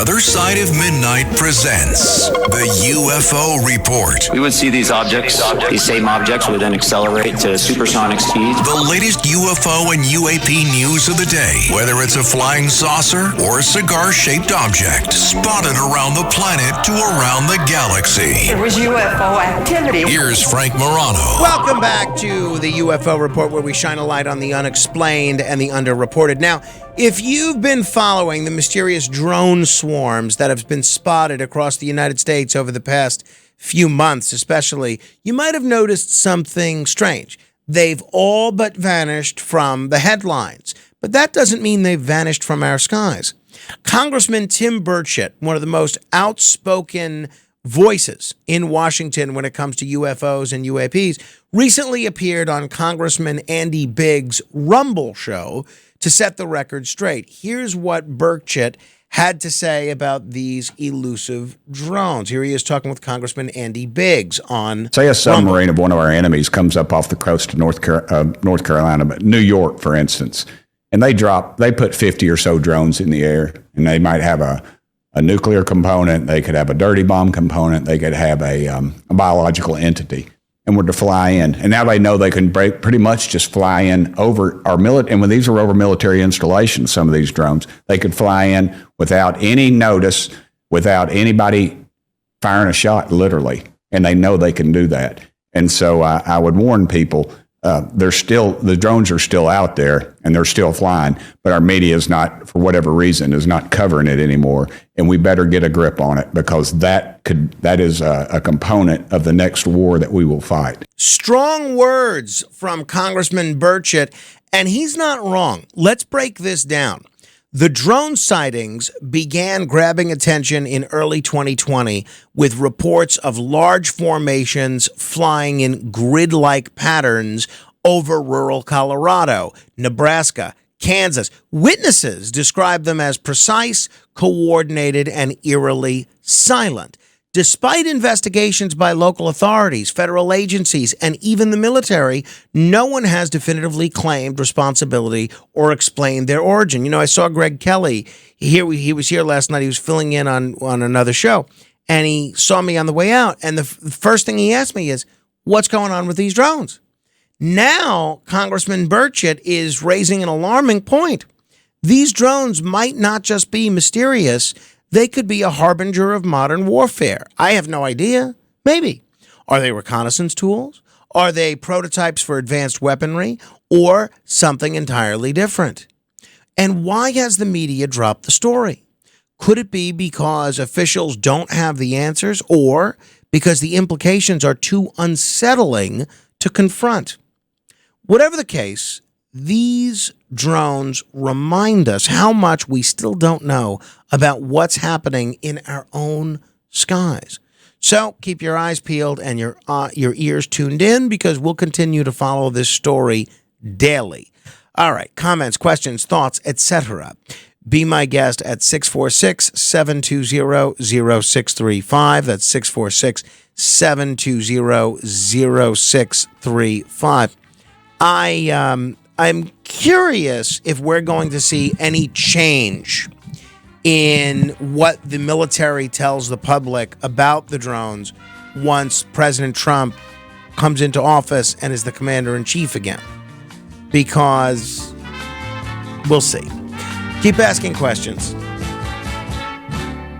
Other Side of Midnight presents the UFO Report. We would see these objects, these same objects would then accelerate to supersonic speeds. The latest UFO and UAP news of the day, whether it's a flying saucer or a cigar-shaped object, spotted around the planet to around the galaxy. There was UFO activity. Here's Frank Morano. Welcome back to the UFO Report, where we shine a light on the unexplained and the underreported. Now, if you've been following the mysterious drone swarms that have been spotted across the United States over the past few months especially, you might have noticed something strange. They've all but vanished from the headlines, but that doesn't mean they've vanished from our skies. Congressman Tim Burchett, one of the most outspoken voices in Washington when it comes to UFOs and UAPs, recently appeared on Congressman Andy Biggs' Rumble show to set the record straight. Here's what Burchett had to say about these elusive drones. Here he is talking with Congressman Andy Biggs on Say a submarine of one of our enemies comes up off the coast of North Carolina, but New York, for instance, and they put 50 or so drones in the air, and they might have a nuclear component, they could have a dirty bomb component, they could have a biological entity, and were to fly in. And now they know they can pretty much just fly in over our military. And when these are over military installations, some of these drones, they could fly in without any notice, without anybody firing a shot, literally. And they know they can do that. And so I would warn people, the drones are still out there and they're still flying, but our media is not, for whatever reason, is not covering it anymore. And we better get a grip on it, because that is a component of the next war that we will fight. Strong words from Congressman Burchett, and he's not wrong. Let's break this down. The drone sightings began grabbing attention in early 2020 with reports of large formations flying in grid-like patterns over rural Colorado, Nebraska, Kansas. Witnesses described them as precise, coordinated, and eerily silent. Despite investigations by local authorities, federal agencies, and even the military, no one has definitively claimed responsibility or explained their origin. You know, I saw Greg Kelly here. He was here last night. He was filling in on another show, and he saw me on the way out. And the first thing he asked me is, what's going on with these drones? Now, Congressman Burchett is raising an alarming point. These drones might not just be mysterious. They could be a harbinger of modern warfare. I have no idea. Maybe. Are they reconnaissance tools? Are they prototypes for advanced weaponry? Or something entirely different? And why has the media dropped the story? Could it be because officials don't have the answers, or because the implications are too unsettling to confront? Whatever the case, these drones remind us how much we still don't know about what's happening in our own skies. So keep your eyes peeled and your ears tuned in, because we'll continue to follow this story daily. All right, comments, questions, thoughts, etc. Be my guest at 646-720-0635. That's 646-720-0635. I'm curious if we're going to see any change in what the military tells the public about the drones once President Trump comes into office and is the commander-in-chief again. Because we'll see. Keep asking questions.